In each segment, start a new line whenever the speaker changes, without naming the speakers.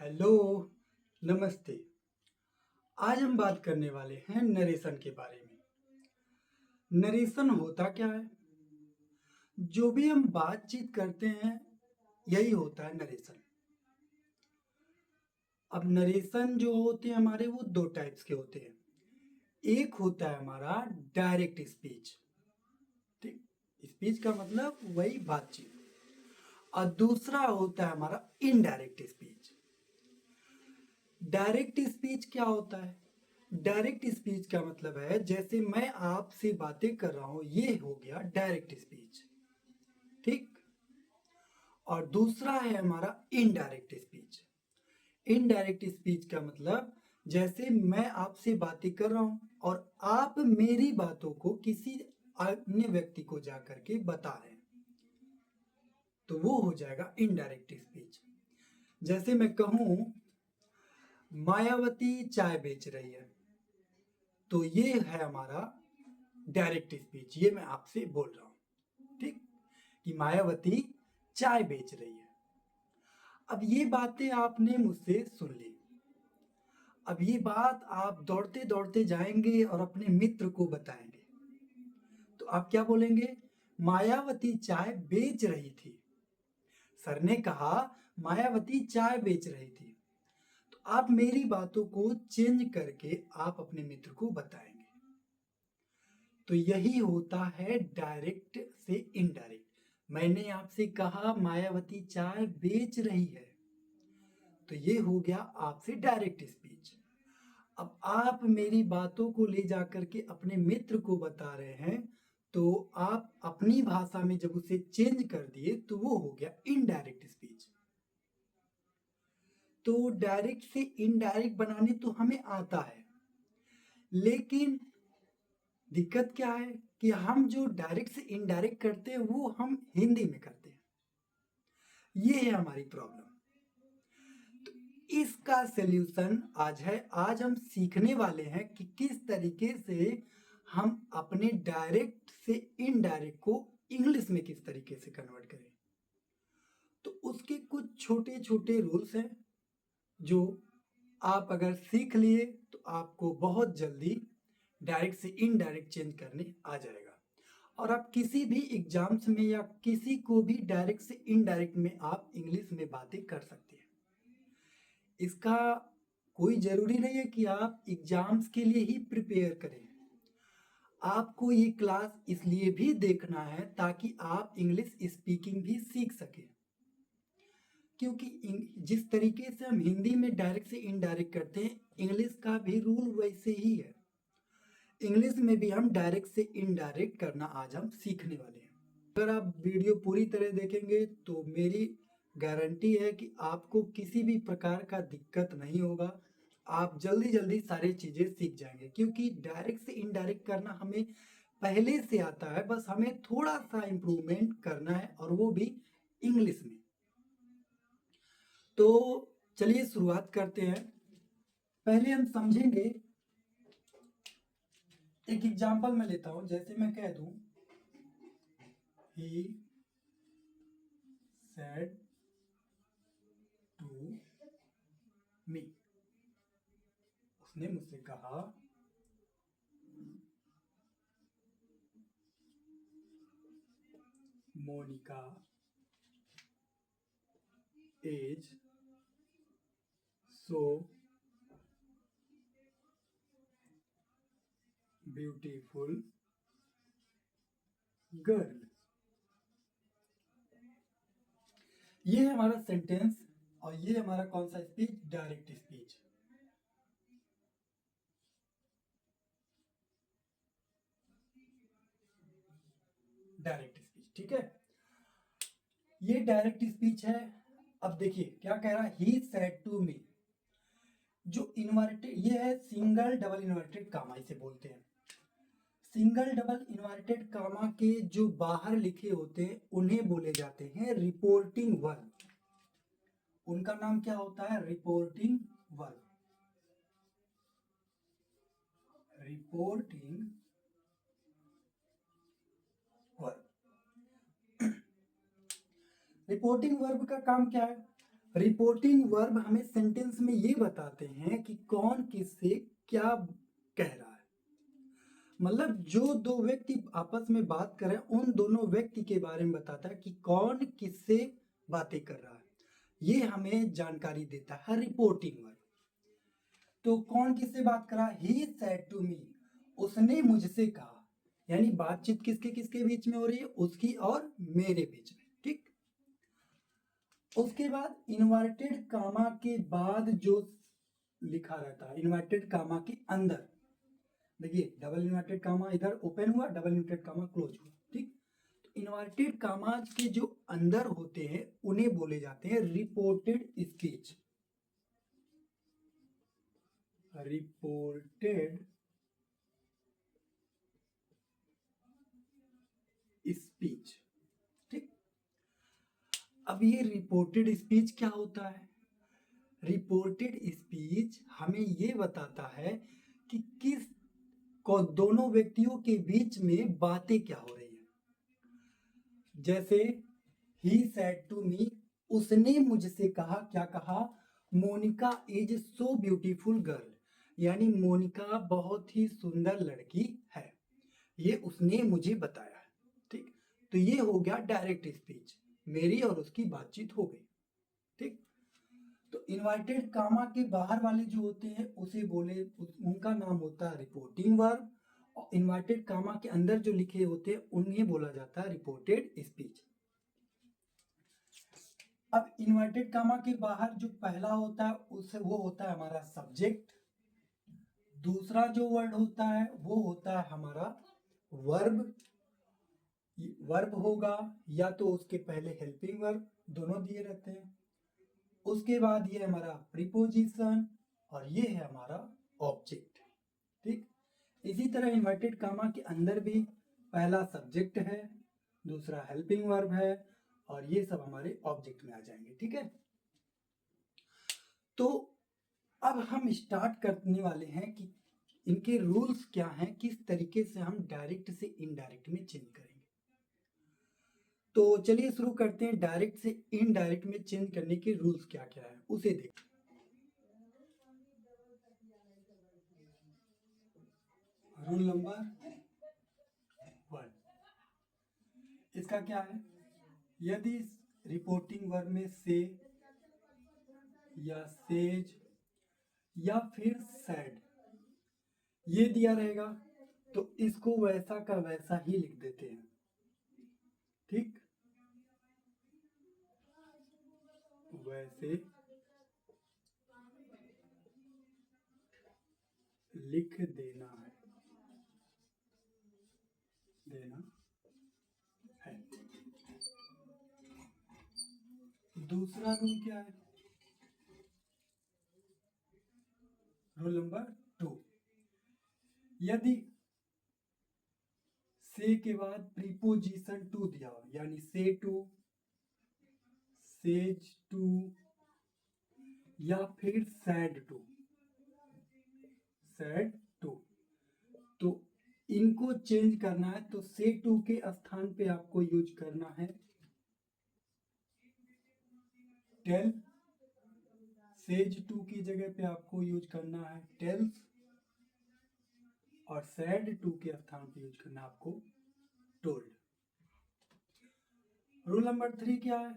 Hello, नमस्ते। आज हम बात करने वाले हैं नरेशन के बारे में। नरेशन होता क्या है? जो भी हम बातचीत करते हैं, यही होता है नरेशन। अब नरेशन जो होते हैं हमारे, वो दो टाइप्स के होते हैं। एक होता है हमारा डायरेक्ट स्पीच, ठीक। स्पीच का मतलब वही बातचीत। और दूसरा होता है हमारा इनडायरेक्ट स्पीच। डायरेक्ट स्पीच क्या होता है? डायरेक्ट स्पीच का मतलब है जैसे मैं आपसे बातें कर रहा हूं, ये हो गया डायरेक्ट स्पीच, ठीक। और दूसरा है हमारा इनडायरेक्ट स्पीच। इनडायरेक्ट स्पीच का मतलब जैसे मैं आपसे बातें कर रहा हूं और आप मेरी बातों को किसी अन्य व्यक्ति को जाकर के बता रहे हैं, तो वो हो जाएगा इनडायरेक्ट स्पीच। जैसे मैं कहूं मायावती चाय बेच रही है, तो ये है हमारा डायरेक्ट स्पीच। ये मैं आपसे बोल रहा हूं, ठीक, कि मायावती चाय बेच रही है। अब ये बातें आपने मुझसे सुन ली। अब ये बात आप दौड़ते दौड़ते जाएंगे और अपने मित्र को बताएंगे, तो आप क्या बोलेंगे? मायावती चाय बेच रही थी। सर ने कहा मायावती चाय बेच रही थी। तो आप मेरी बातों को चेंज करके आप अपने मित्र को बताएंगे। तो यही होता है डायरेक्ट से इनडायरेक्ट। मैंने आपसे कहा मायावती चाय बेच रही है, तो ये हो गया आपसे डायरेक्ट स्पीच। अब आप मेरी बातों को ले जाकर के अपने मित्र को बता रहे हैं, तो आप अपनी भाषा में जब उसे चेंज कर दिए तो वो हो गया इनडायरेक्ट स्पीच। तो डायरेक्ट से इनडायरेक्ट बनाने तो हमें आता है, लेकिन दिक्कत क्या है कि हम जो डायरेक्ट से इनडायरेक्ट करते हैं वो हम हिंदी में करते हैं। ये है हमारी प्रॉब्लम। तो इसका सलूशन आज है। आज हम सीखने वाले हैं कि किस तरीके से हम अपने डायरेक्ट से इनडायरेक्ट को इंग्लिश में किस तरीके से कन्वर्ट करें। तो उसके कुछ छोटे छोटे रूल्स हैं, जो आप अगर सीख लिए तो आपको बहुत जल्दी डायरेक्ट से इनडायरेक्ट चेंज करने आ जाएगा। और आप किसी भी एग्जाम्स में या किसी को भी डायरेक्ट से इनडायरेक्ट में आप इंग्लिश में बातें कर सकते हैं। इसका कोई जरूरी नहीं है कि आप एग्जाम्स के लिए ही प्रिपेयर करें। आपको ये क्लास इसलिए भी देखना है ताकि आप इंग्लिश स्पीकिंग भी सीख सकें, क्योंकि जिस तरीके से हम हिंदी में डायरेक्ट से इनडायरेक्ट करते हैं, इंग्लिश का भी रूल वैसे ही है। इंग्लिश में भी हम डायरेक्ट से इनडायरेक्ट करना आज हम सीखने वाले हैं। अगर आप वीडियो पूरी तरह देखेंगे तो मेरी गारंटी है कि आपको किसी भी प्रकार का दिक्कत नहीं होगा। आप जल्दी जल्दी सारी चीज़ें सीख जाएंगे, क्योंकि डायरेक्ट से इनडायरेक्ट करना हमें पहले से आता है, बस हमें थोड़ा सा इम्प्रूवमेंट करना है, और वो भी इंग्लिश में। तो चलिए शुरुआत करते हैं। पहले हम समझेंगे, एक एग्जांपल मैं लेता हूं। जैसे मैं कह दूं ही सेड टू मी, उसने मुझसे कहा Monica is so beautiful girl. ये है हमारा सेंटेंस, और ये हमारा कौन सा speech? Direct speech. Direct speech, ठीक है। ये डायरेक्ट स्पीच है। अब देखिए क्या कह रहा है, ही सेड टू मी। जो इन्वर्टेड, ये है सिंगल डबल इन्वर्टेड कामा इसे बोलते हैं। सिंगल डबल इन्वर्टेड कामा के जो बाहर लिखे होते हैं उन्हें बोले जाते हैं रिपोर्टिंग वर्ब। उनका नाम क्या होता है? Reporting verb. Reporting verb. Reporting verb का काम क्या है? रिपोर्टिंग वर्ब हमें सेंटेंस में ये बताते हैं कि कौन किससे क्या कह रहा है। मतलब जो दो व्यक्ति आपस में बात कर रहे हैं उन दोनों व्यक्ति के बारे में बताता है कि कौन किससे बातें कर रहा है, ये हमें जानकारी देता है रिपोर्टिंग वर्ब। तो कौन किससे बात कर रहा है? ही सेड टू मी, उसने मुझसे कहा। यानी बातचीत किसके किसके बीच में हो रही है? उसकी और मेरे बीच में। ठीक, उसके बाद इन्वर्टेड कामा के बाद जो लिखा रहता है, इन्वर्टेड कामा के अंदर देखिए, डबल इन्वर्टेड कामा इधर ओपन हुआ, डबल इन्वर्टेड कामा क्लोज हुआ। ठीक, तो इन्वर्टेड कामा के जो अंदर होते हैं उन्हें बोले जाते हैं रिपोर्टेड स्पीच। Reported speech. ठीक, अब ये रिपोर्टेड स्पीच क्या होता है? रिपोर्टेड स्पीच हमें ये बताता है कि किस को दोनों व्यक्तियों के बीच में बातें क्या हो रही है। जैसे ही सेड टू मी, उसने मुझसे कहा, क्या कहा? Monica is so beautiful girl, यानी मोनिका बहुत ही सुंदर लड़की है, ये उसने मुझे बताया है। ठीक, तो ये हो गया डायरेक्ट स्पीच, मेरी और उसकी बातचीत हो गई। ठीक, तो इन्वर्टेड कामा के बाहर वाले जो होते हैं उसे बोले, उनका नाम होता है रिपोर्टिंग वर्ब, और इन्वर्टेड कामा के अंदर जो लिखे होते हैं उन्हें बोला जाता है रिपोर्टेड स्पीच। अब इन्वर्टेड कामा के बाहर जो पहला होता है उससे वो होता है हमारा सब्जेक्ट, दूसरा जो वर्ड होता है वो होता है हमारा वर्ब। वर्ब होगा या तो उसके पहले हेल्पिंग वर्ब, दोनों दिए रहते हैं। उसके बाद ये हमारा प्रीपोजिशन और ये है हमारा ऑब्जेक्ट। ठीक, इसी तरह इन्वर्टेड कामा के अंदर भी पहला सब्जेक्ट है, दूसरा हेल्पिंग वर्ब है और ये सब हमारे ऑब्जेक्ट में आ जाएंगे। ठीक है, तो अब हम स्टार्ट करने वाले हैं कि इनके रूल्स क्या हैं, किस तरीके से हम डायरेक्ट से इनडायरेक्ट में चेंज करेंगे। तो चलिए शुरू करते हैं, डायरेक्ट से इनडायरेक्ट में चेंज करने के रूल्स क्या क्या है उसे देखें। रूल नंबर 1, इसका क्या है? यदि रिपोर्टिंग वर्ब में से या सेज या फिर सैड ये दिया रहेगा तो इसको वैसा का वैसा ही लिख देते हैं। ठीक, वैसे लिख देना है, देना है। दूसरा रूल क्या है? रूल नंबर 2, यदि से के बाद प्रीपोजिशन टू दिया हो, यानी से टू, सेज टू या फिर सैड टू, सैड टू, तो इनको चेंज करना है तो से टू के स्थान पे आपको यूज करना है टेल, सेज टू की जगह पे आपको यूज करना है टेल्स, और सैड टू के स्थान पे यूज करना है आपको टोल्ड। रूल नंबर 3 क्या है?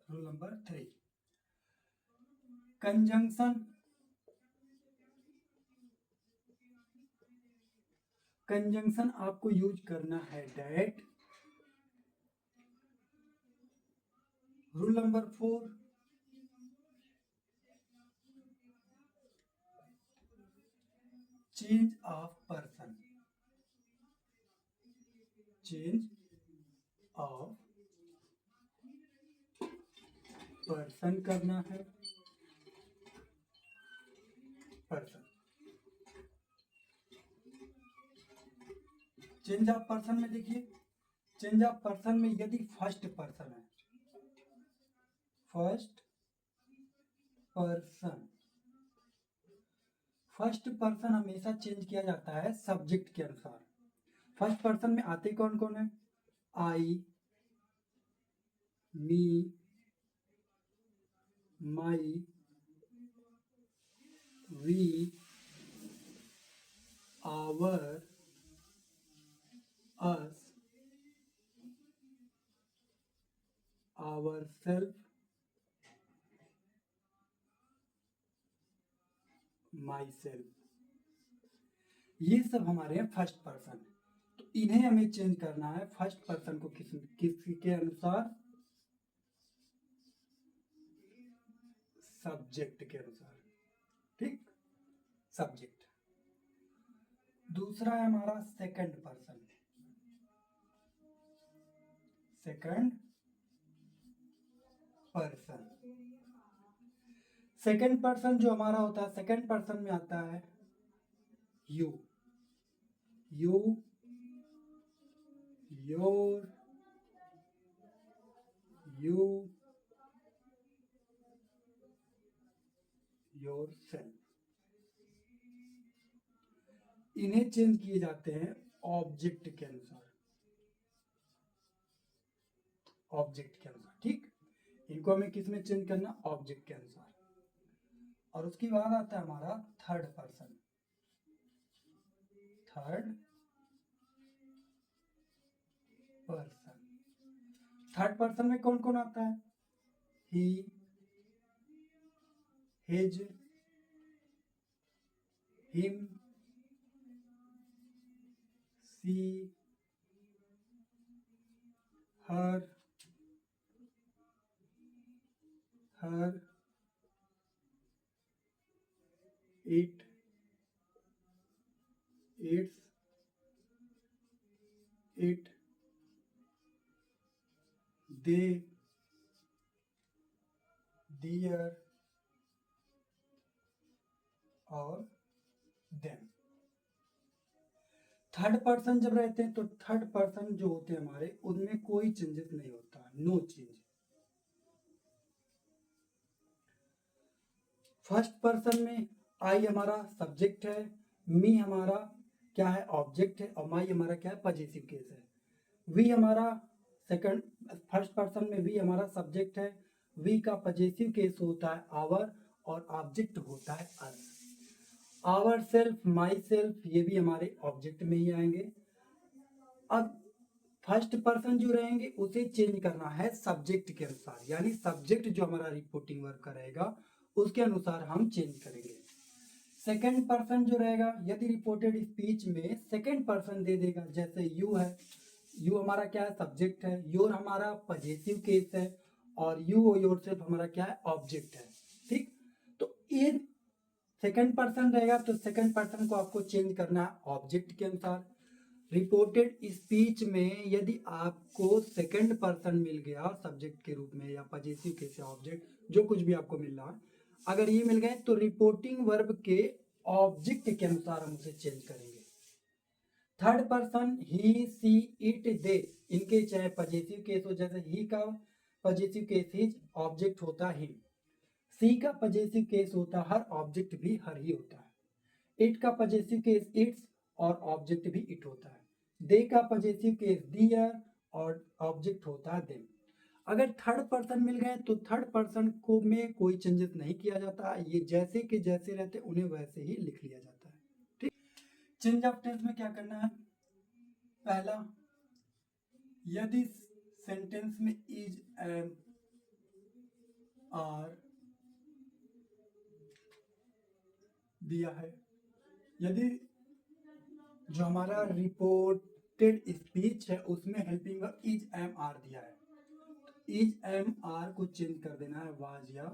Rule number 3, conjunction. कंजंक्शन आपको यूज करना है that. Rule number 4, change of person. Change of person करना है, पर्सन। चेंज ऑफ पर्सन में देखिए, चेंज ऑफ पर्सन में यदि फर्स्ट पर्सन है, फर्स्ट पर्सन, फर्स्ट पर्सन हमेशा चेंज किया जाता है सब्जेक्ट के अनुसार। फर्स्ट पर्सन में आते कौन कौन है? I, me, my, we, our, us, ourself, myself, ये सब हमारे हैं फर्स्ट पर्सन। तो इन्हें हमें चेंज करना है फर्स्ट पर्सन को किसके अनुसार, सब्जेक्ट के अनुसार। ठीक, सब्जेक्ट। दूसरा है हमारा second person. Second person, second person जो हमारा होता है, सेकंड पर्सन में आता है you, you, your, you, your self. इन्हें चेंज किए जाते हैं ऑब्जेक्ट के अनुसार, ऑब्जेक्ट के अनुसार। ठीक, इनको हमें किस में चेंज करना, ऑब्जेक्ट के अनुसार। और उसके बाद आता है हमारा third person. Third person, third person में कौन कौन आता है, he, his, him, she, her, her, it, its, it, they, their और देम। थर्ड पर्सन जब रहते हैं तो थर्ड पर्सन जो होते हैं हमारे, उनमें कोई चेंजेस नहीं होता, नो चेंज। फर्स्ट पर्सन में आई हमारा सब्जेक्ट है, मी हमारा क्या है, ऑब्जेक्ट है, और माई हमारा क्या है, पजेसिव केस है। वी हमारा सेकंड फर्स्ट पर्सन में वी हमारा सब्जेक्ट है, वी का पजेसिव केस होता है आवर, और ऑब्जेक्ट होता है अस। आवर सेल्फ, माई सेल्फ, ये भी हमारे ऑब्जेक्ट में ही आएंगे। अब फर्स्ट पर्सन जो रहेंगे उसे चेंज करना है सब्जेक्ट के अनुसार, यानी सब्जेक्ट जो हमारा रिपोर्टिंग वर्क करेगा उसके अनुसार हम चेंज करेंगे। सेकंड पर्सन जो रहेगा, यदि रिपोर्टेड स्पीच में सेकंड पर्सन दे देगा, जैसे यू है, यू हमारा क्या है, सब्जेक्ट है, योर हमारा पजेसिव केस है, और यू और योर सेल्फ हमारा क्या है, ऑब्जेक्ट है। ठीक, तो ये सेकंड पर्सन रहेगा तो सेकंड पर्सन को आपको चेंज करना है ऑब्जेक्ट के अनुसार। रिपोर्टेड स्पीच में यदि आपको सेकंड पर्सन मिल गया सब्जेक्ट के रूप में, या पजेसिव केस या ऑब्जेक्ट, जो कुछ भी आपको मिल रहा है, अगर ये मिल गए तो रिपोर्टिंग वर्ब के ऑब्जेक्ट के अनुसार हम उसे चेंज करेंगे। Third person he, she, it, they, इनके चाहे पजेसिव केस हो, जैसे ही का पजेसिव केस हिज, ऑब्जेक्ट होता है हिम। सी का पजेसिव केस होता है हर, ऑब्जेक्ट भी हर ही होता है। इट का पजेसिव केस इट्स, और ऑब्जेक्ट भी इट होता है। दे का पजेसिव केस दियर, और ऑब्जेक्ट होता है देम। अगर थर्ड पर्सन मिल गए तो थर्ड पर्सन को में कोई चेंजेस नहीं किया जाता, ये जैसे के जैसे रहते उन्हें वैसे ही लिख लिया जाता है। ठीक, चेंज ऑफ टेंस में क्या करना है, पहला, यदि सेंटेंस में इज, एम, आर दिया है, यदि जो हमारा रिपोर्टेड स्पीच है उसमें helping verb is, am, are दिया है, इज, एम, आर को चेंज कर देना है वाज या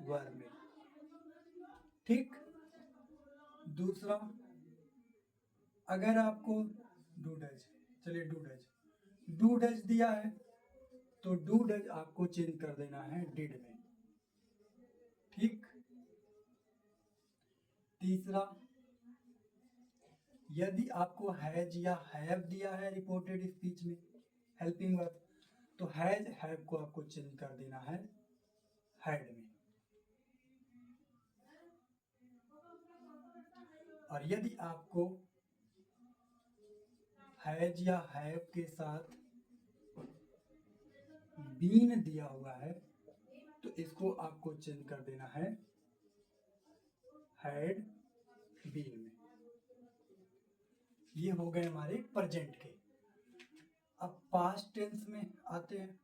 वर में। ठीक, दूसरा, अगर आपको डू डज, चलिए डू डज, डू डज दिया है तो डू डज आपको चेंज कर देना है डिड में। ठीक, तीसरा, यदि आपको हैज या हैव दिया है रिपोर्टेड स्पीच में हेल्पिंग वर्ब, तो हैज, हैव को आपको चेंज कर देना है हैड में। और यदि आपको हैज या हैव के साथ बीन दिया हुआ है तो इसको आपको चेंज कर देना है हैड बीन में। ये हो गए हमारे प्रेजेंट के। अब पास्ट टेंस में आते हैं।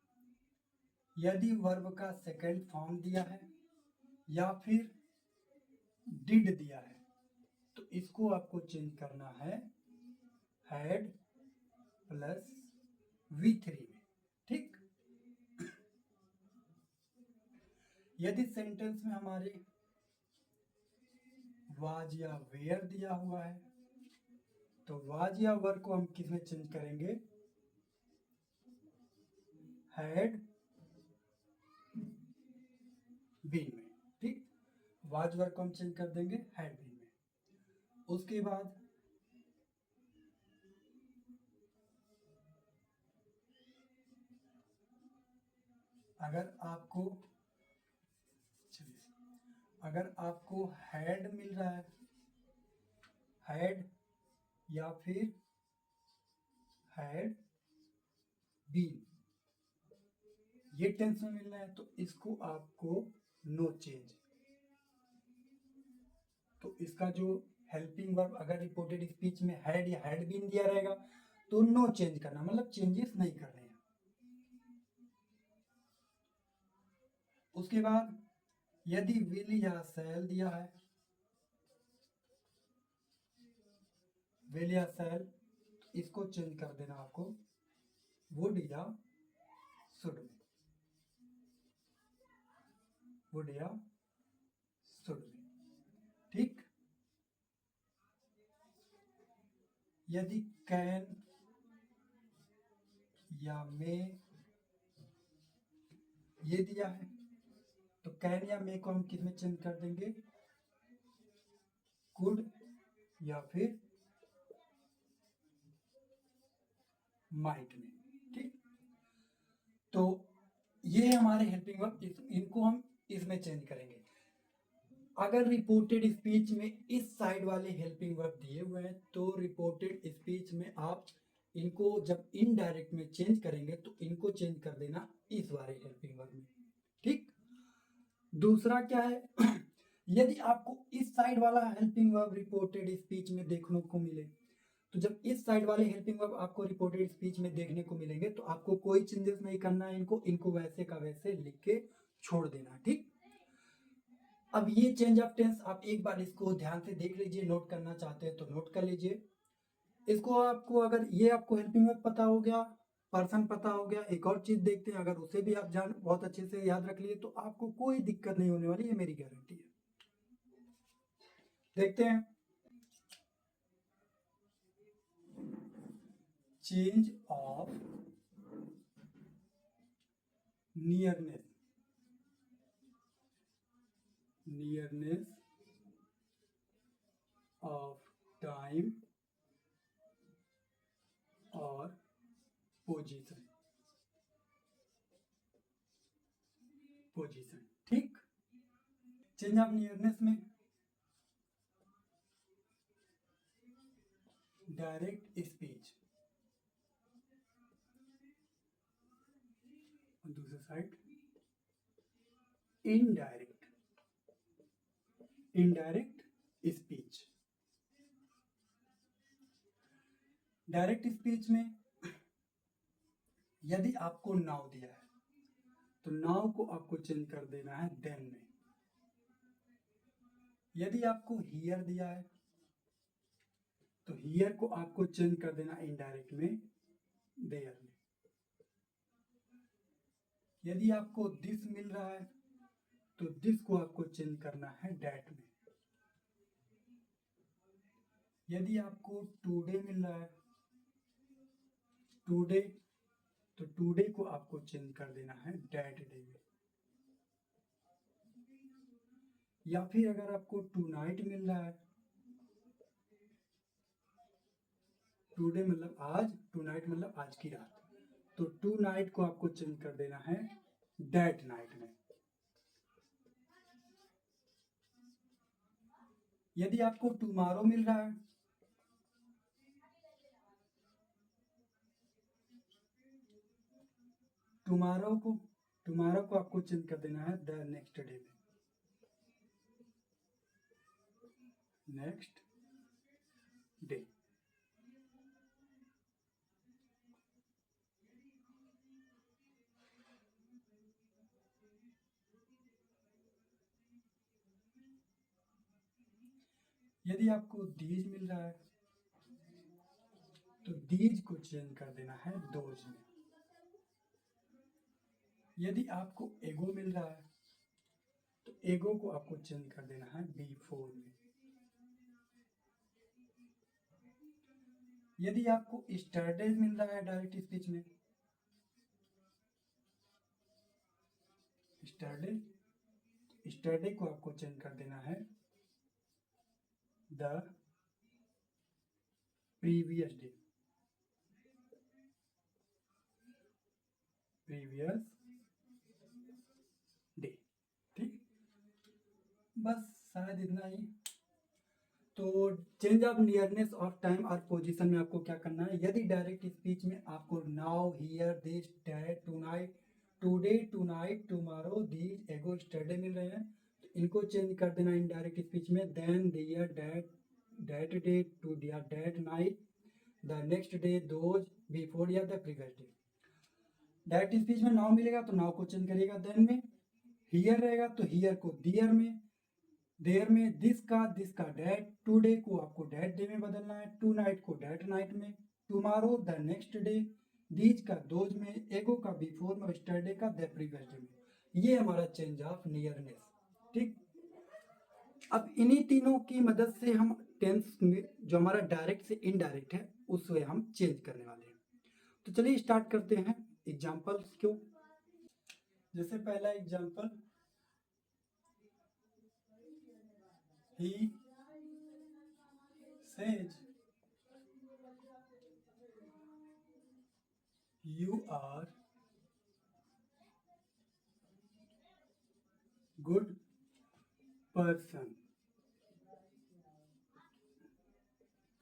यदि वर्ब का सेकंड फॉर्म दिया है या फिर डिड दिया है तो इसको आपको चेंज करना है हैड प्लस V3 में। ठीक। यदि सेंटेंस में हमारे वाज या वेयर दिया हुआ है तो वाज या वर को हम किस में चेंज करेंगे, हैड बीन में। ठीक। वाज वर को हम चेंज कर देंगे हैड बीन में। उसके बाद अगर आपको हैड मिल रहा है, हैड या फिर हैड बीन, ये टेंस में मिल रहा है तो इसको आपको नो चेंज। तो इसका जो हेल्पिंग वर्ब अगर रिपोर्टेड स्पीच में हैड या हैड बीन दिया रहेगा तो नो चेंज करना, मतलब चेंजेस नहीं करने हैं। उसके बाद यदि विल या शैल दिया है, विल या शैल, इसको चेंज कर देना आपको वुड या शुड में, वुड या शुड में। ठीक। यदि कैन या मे ये दिया है तो कैन या मे को हम किस में चेंज कर देंगे, कुड या फिर माइट में। ठीक। तो ये हमारे हेल्पिंग वर्ब, इनको हम इसमें चेंज करेंगे। अगर रिपोर्टेड स्पीच में इस साइड वाले हेल्पिंग वर्ब दिए हुए हैं तो रिपोर्टेड स्पीच में आप इनको जब इनडायरेक्ट में चेंज करेंगे तो इनको चेंज कर देना इस वाले हेल्पिंग वर्ब में। ठीक। दूसरा क्या है, यदि आपको इस साइड वाला हेल्पिंग वर्ब रिपोर्टेड स्पीच में देखने को मिले तो जब इस साइड वाले हेल्पिंग वर्ब आपको रिपोर्टेड स्पीच में देखने को मिलेंगे तो आपको कोई चेंजेस नहीं करना है, इनको वैसे का वैसे लिख के छोड़ देना। ठीक। अब ये चेंज ऑफ टेंस आप एक बार इसको ध्यान से देख लीजिए, नोट करना चाहते हैं तो नोट कर लीजिए इसको। आपको अगर ये आपको हेल्पिंग वर्ब पता हो गया, पर्सन पता हो गया, एक और चीज देखते हैं, अगर उसे भी आप बहुत अच्छे से याद रख लिए तो आपको कोई दिक्कत नहीं होने वाली, ये मेरी गारंटी है। देखते हैं change of nearness, nearness of time और पोजीशन, पोजीशन। ठीक। चेंज ऑफ नियरनेस में डायरेक्ट स्पीच, दूसरी side indirect, indirect speech. Direct speech में यदि आपको नाउ दिया है तो नाउ को आपको चेंज कर देना है देन में। यदि आपको हियर दिया है तो हियर को आपको चेंज कर देना इनडायरेक्ट में देयर में। यदि आपको दिस मिल रहा है तो दिस को आपको चेंज करना है डैट में। यदि आपको टुडे मिल रहा है टुडे तो टुडे को आपको चेंज कर देना है डैट डे में। या फिर अगर आपको टू नाइट मिल रहा है, टुडे मतलब आज, टू नाइट मतलब आज की रात, तो टू नाइट को आपको चेंज कर देना है डैट नाइट में। यदि आपको टुमारो मिल रहा है टुमारो को आपको चेंज कर देना है द नेक्स्ट डे में। Next day. यदि आपको दीज मिल रहा है तो दीज को चेंज कर देना है दोज में। यदि आपको एगो मिल रहा है तो एगो को आपको चेंज कर देना है बिफोर में। यदि आपको स्टरडे मिल रहा है डायरेक्ट स्पीच में, स्टरडे को आपको चेंज कर देना है द प्रीवियस डे। ठीक, बस शायद इतना ही। तो change of nearness of time और पोजीशन में आपको क्या करना है, यदि डायरेक्ट स्पीच में आपको now, here, this, that, tonight, today, tonight, tomorrow, these, एगो, स्टरडे मिल रहे हैं तो इनको चेंज कर देना इनडायरेक्ट स्पीच में then, there, that day, to there, that night, the next day, those, before या the previous day. Direct speech में नाउ मिलेगा तो नाउ को चेंज करिएगा देन में, हियर रहेगा तो हियर को दियर में, देयर में दिस का डैट, टुडे को आपको डैट डे में बदलना है, टू नाइट को डैट नाइट में, tomorrow the next day, these का दोज में, एगो का बिफोर में, स्टरडे का द प्रीवियस डे में। ये हमारा चेंज ऑफ नियरनेस। ठीक, अब इन्हीं तीनों की मदद से हम टेंस में जो हमारा डायरेक्ट से इनडायरेक्ट है उससे हम चेंज करने वाले हैं। तो चलिए स्टार्ट करते हैं एग्जाम्पल्स को। जैसे पहला example, he says you are good person,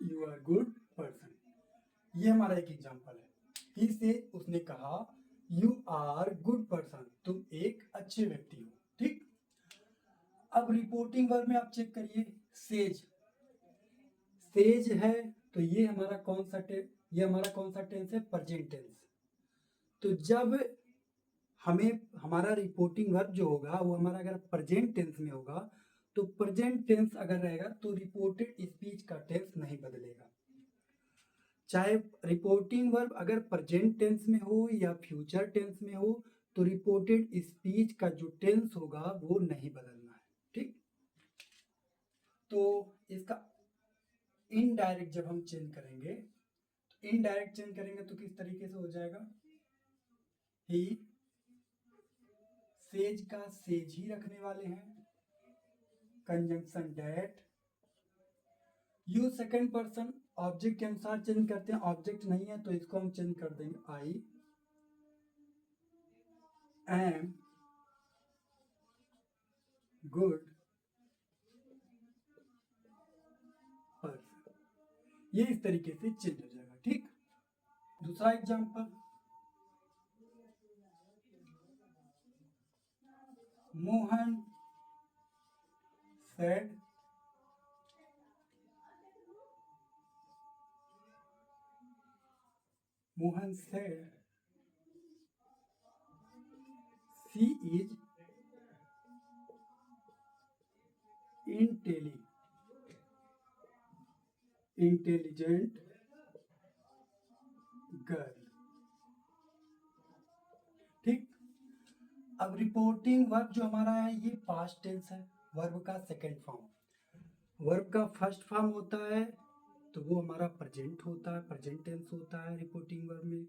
you are good person। ये हमारा एक एग्जाम्पल है। ही से उसने कहा यू आर गुड पर्सन, तुम एक अच्छे व्यक्ति हो। ठीक, अब रिपोर्टिंग वर्ब में आप चेक करिए, सेज है तो ये हमारा कौन सा टेंस है, प्रेजेंट टेंस। तो जब हमारा रिपोर्टिंग वर्ब जो होगा वो हमारा अगर प्रेजेंट टेंस में होगा तो प्रेजेंट टेंस अगर रहेगा तो रिपोर्टेड स्पीच का टेंस नहीं बदलेगा। चाहे रिपोर्टिंग वर्ब अगर प्रेजेंट टेंस में हो या फ्यूचर टेंस में हो तो रिपोर्टेड स्पीच का जो टेंस होगा वो नहीं बदलना है। ठीक, तो इसका इनडायरेक्ट जब हम चेंज करेंगे तो किस तरीके से हो जाएगा, ही सेज का सेज ही रखने वाले हैं, conjunction that, you second person object के अनुसार चेंज करते हैं, ऑब्जेक्ट नहीं है तो इसको हम चेंज कर देंगे आई एम गुड पर्सन। ये इस तरीके से चेंज हो जाएगा। ठीक, दूसरा example, Mohan said she is intelligent girl. ठीक, अब रिपोर्टिंग वर्ब जो हमारा है ये पास्ट टेंस है, वर्ब का सेकंड फॉर्म। वर्ब का फर्स्ट फॉर्म होता है तो वो हमारा प्रेजेंट टेंस होता है रिपोर्टिंग वर्ब में।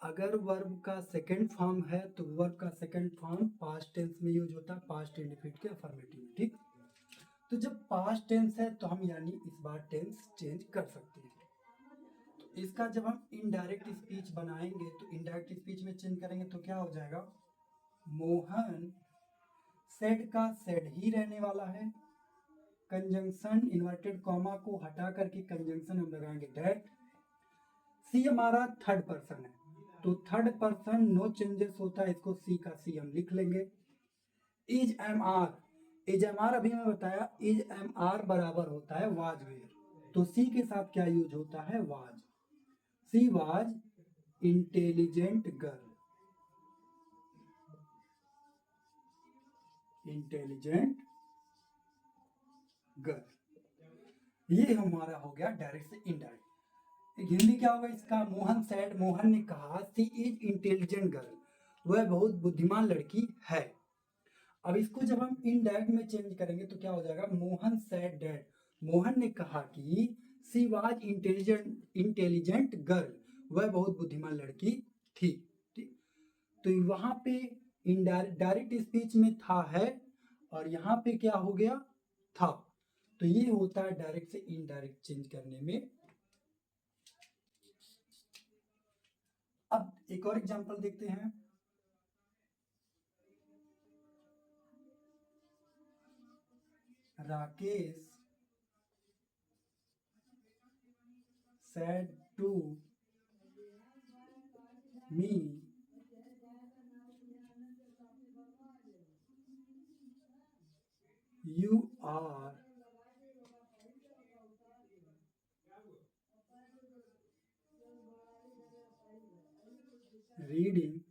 अगर वर्ब का सेकंड फॉर्म है तो वर्ब का सेकंड फॉर्म पास्ट टेंस में यूज होता है, पास्ट इंडेफिनिट के अफर्मेटिव में। ठीक, तो जब पास्ट टेंस है तो हम यानी इस बार टेंस चेंज कर सकते हैं। तो इसका जब हम इनडायरेक्ट स्पीच बनाएंगे तो इनडायरेक्ट स्पीच में चेंज करेंगे तो क्या हो जाएगा, मोहन सेड का सेड ही रहने वाला है, कंजंक्शन इन्वर्टेड कॉमा को हटा करके कंजंक्शन हम लगाएंगे डैट। सी हमारा थर्ड पर्सन है तो थर्ड पर्सन नो चेंजेस होता है, इसको सी का सी हम लिख लेंगे। Is am are, is am are अभी मैं बताया, इज एम आर बराबर होता है वाज वेयर, तो सी के साथ क्या यूज होता है, was. She was intelligent girl, intelligent girl. ये हमारा हो गया डायरेक्ट से इनडायरेक्ट। हिंदी क्या होगा इसका, मोहन सैड, मोहन ने कहा सी इज इंटेलिजेंट गर्ल, वह बहुत बुद्धिमान लड़की है। अब इसको जब हम इनडायरेक्ट में चेंज करेंगे तो क्या हो जाएगा, मोहन सैड डैड, मोहन ने कहा कि सी वाज इंटेलिजेंट गर्ल, वह बहुत बुद्धिमान लड़की थी। ठीक, तो वहां पे इनडायरेक्ट, डायरेक्ट स्पीच में था है, और यहाँ पे क्या हो गया, था। तो ये होता है डायरेक्ट से इनडायरेक्ट चेंज करने में। अब एक और एग्जांपल देखते हैं। Rakesh said to me you are reading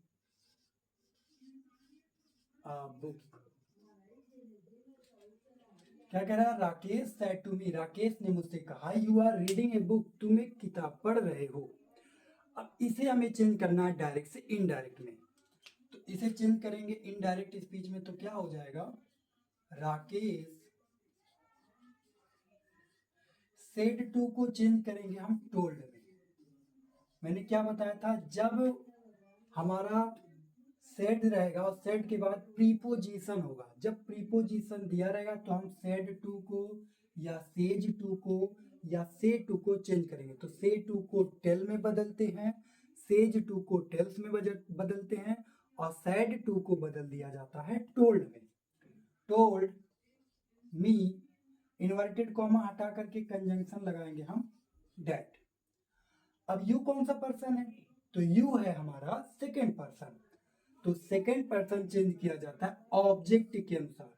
a book। क्या कह रहा है, Rakesh said to me, Rakesh ने मुझसे कहा you are reading a book, तुम एक किताब पढ़ रहे हो। अब इसे हमें चेंज करना है डायरेक्ट से इनडायरेक्ट में, तो इसे चेंज करेंगे इनडायरेक्ट स्पीच में, तो क्या हो जाएगा, राकेश सेड टू को चेंज करेंगे हम टोल्ड में। मैंने क्या बताया था, जब हमारा सेड रहेगा और सेड के बाद प्रीपोजिशन होगा, जब प्रीपोजिशन दिया रहेगा तो हम सेड टू को या सेज टू को या से टू को चेंज करेंगे। तो से टू को टेल में बदलते हैं, सेज टू को टेल्स में बदलते हैं, और सैड टू को बदल दिया जाता है टोल्ड में। टोल्ड मी, इन्वर्टेड कॉमा हटा करके कंजंक्शन लगाएंगे हम डैट। अब यू कौन सा पर्सन है, तो यू है हमारा सेकेंड पर्सन, तो सेकेंड पर्सन चेंज किया जाता है ऑब्जेक्ट के अनुसार।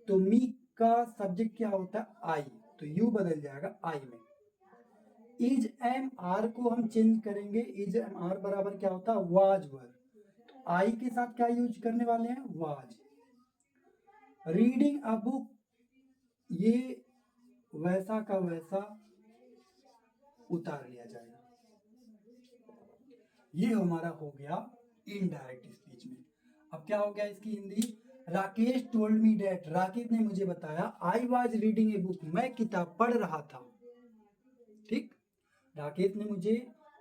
तो मी का सब्जेक्ट क्या होता है, आई, तो यू बदल जाएगा आई में। इज एम आर को हम चेंज करेंगे, इज एम आर बराबर क्या होता है, वाज वर, आई के साथ क्या यूज करने वाले हैं, वाज। रीडिंग अ बुक, ये वैसा का वैसा उतार लिया जाएगा। ये हमारा हो गया इनडायरेक्ट स्पीच में। अब क्या हो गया इसकी Hindi, Rakesh told me that, Rakesh ने मुझे बताया I was reading a book, मैं किताब पढ़ रहा था। ठीक, राकेश ने मुझे,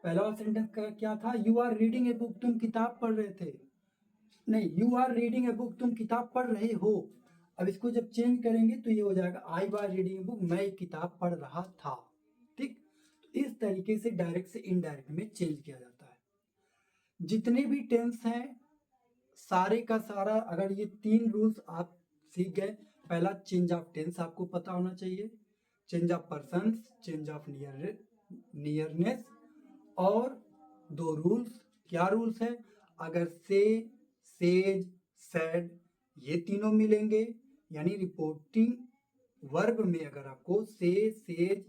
पहला वाला सेंटेंस का क्या था, you are reading a book, तुम किताब पढ़ रहे थे, नहीं you are reading a book, तुम किताब पढ़ रहे हो। अब इसको जब चेंज करेंगे तो ये हो जाएगा I was reading a book, मैं किताब पढ़ रहा था। ठीक, तो इस तरीके से डायरेक्ट से इनडायरेक्ट में चेंज किया जाता है। जितने भी टेंस हैं सारे का सारा, अगर ये तीन रूल्स आप सीख गए, पहला चेंज ऑफ टेंस आपको पता होना चाहिए, change of person, change of nearness, और दो रूल्स, क्या रूल्स है, अगर से, सेज, सैड ये तीनों मिलेंगे, यानी रिपोर्टिंग वर्ब में अगर आपको से, सेज,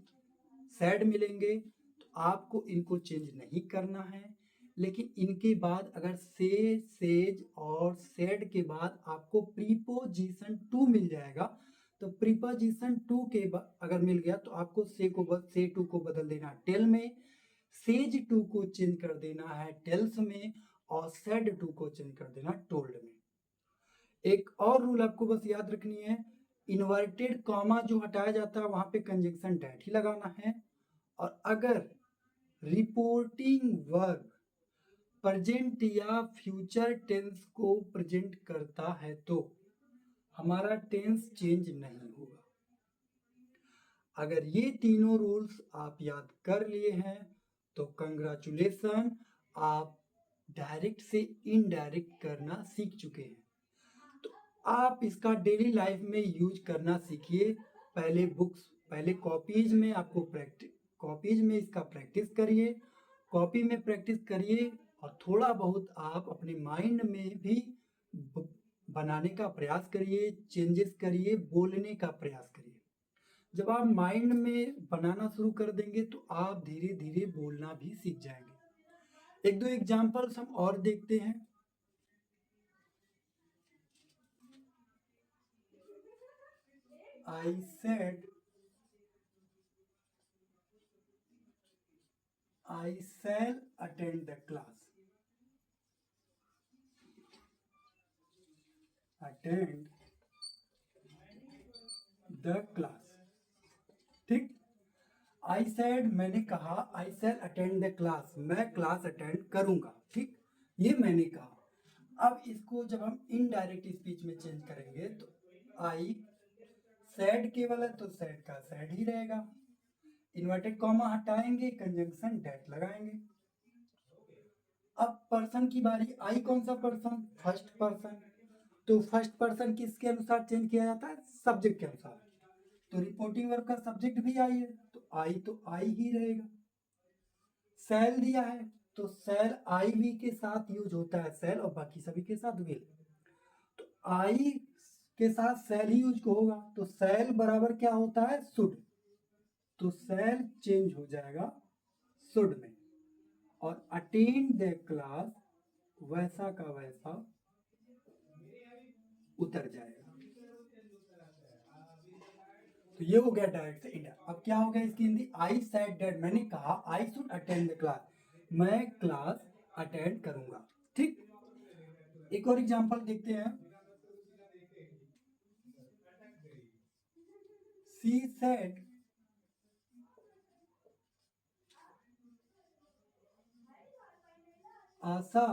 सैड मिलेंगे तो आपको इनको चेंज नहीं करना है। लेकिन इनके बाद अगर से, सेज और सेड के बाद आपको प्रीपोजिशन टू मिल जाएगा, तो प्रीपोजिशन टू के बाद अगर मिल गया तो आपको से टू को बदल देना टेल में, सेज टू को चेंज कर देना है टेल्स में, और सेड टू को चेंज कर देना टोल्ड में। एक और रूल आपको बस याद रखनी है, इन्वर्टेड कॉमा जो हटाया जाता है वहां पे कंजंक्शन डैट ही लगाना है। और अगर रिपोर्टिंग वर्ब प्रेजेंट या फ्यूचर टेंस को प्रेजेंट करता है तो हमारा टेंस चेंज नहीं होगा। अगर ये तीनों रूल्स आप याद कर लिए हैं तो कंग्रेचुलेसन, आप डायरेक्ट से इनडायरेक्ट करना सीख चुके हैं। तो आप इसका डेली लाइफ में यूज करना सीखिए। पहले बुक्स, पहले कॉपीज में आपको कॉपीज में इसका प्रैक्टिस करिए, कॉपी में प्रैक्टिस करिए, और थोड़ा बहुत आप अपने माइंड में भी बनाने का प्रयास करिए, चेंजेस करिए, बोलने का प्रयास करिए। जब आप माइंड में बनाना शुरू कर देंगे तो आप धीरे धीरे बोलना भी सीख जाएंगे। एक दो एग्जाम्पल्स हम और देखते हैं। I said I shall attend the class. Attend the class. ठीक। I said मैंने कहा, I shall attend the class, मैं क्लास अटेंड करूंगा। ठीक, ये मैंने कहा। अब इसको जब हम इनडायरेक्ट स्पीच में चेंज करेंगे तो I said केवल है तो said का said ही रहेगा। इन्वर्टेड कॉमा हटाएंगे, कंजंक्शन डेट लगाएंगे। अब पर्सन की बारी। आई कौन सा पर्सन? First person. तो फर्स्ट पर्सन किसके अनुसार चेंज किया जाता है? सब्जेक्ट के अनुसार। तो रिपोर्टिंग वर्ब का सब्जेक्ट भी आई है तो आई ही रहेगा। सेल दिया है तो सेल आई वी के साथ यूज होता है, सेल, और बाकी सभी के साथ विल। तो आई के साथ सेल ही यूज होगा तो सेल बराबर क्या होता है? शुड। तो सेल चेंज हो जाएगा शुड में, और अटेंड द क्लास वैसा का वैसा उतर जाएगा। तो ये हो गया डायरेक्ट से इनडायरेक्ट। अब क्या हो गया इसकी हिंदी? आई सेड दैट, मैंने कहा I should attend the class, मैं क्लास अटेंड करूंगा। ठीक, एक और एग्जांपल देखते हैं। She said Asha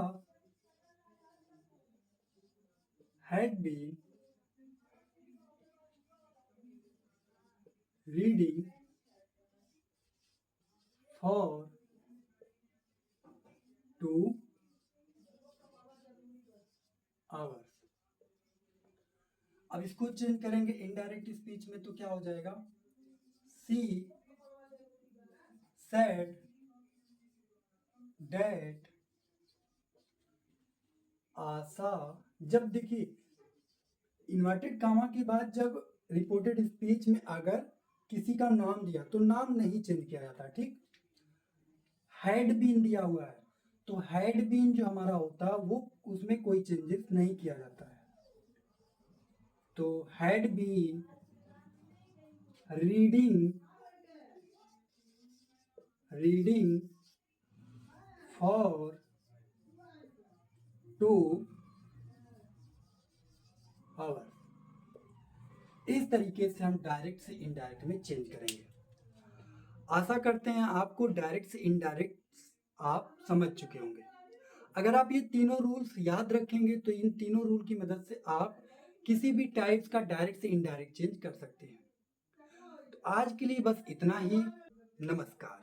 had been reading for 2 hours। अब इसको चेंज करेंगे इनडायरेक्ट स्पीच में तो क्या हो जाएगा? सी सेड दैट आशा। जब देखिए इन्वर्टेड कामा के बाद जब रिपोर्टेड स्पीच में अगर किसी का नाम दिया तो नाम नहीं चेंज किया जाता। ठीक, हैड बीन दिया हुआ है तो हैड बीन जो हमारा होता है वो उसमें कोई चेंजेस नहीं किया जाता है। तो had been reading for 2 hour. इस तरीके से हम डायरेक्ट से इनडायरेक्ट में चेंज करेंगे। आशा करते हैं आपको डायरेक्ट से इनडायरेक्ट आप समझ चुके होंगे। अगर आप ये तीनों रूल्स याद रखेंगे तो इन तीनों रूल की मदद से आप किसी भी टाइप्स का डायरेक्ट से इनडायरेक्ट चेंज कर सकते हैं। तो आज के लिए बस इतना ही। नमस्कार।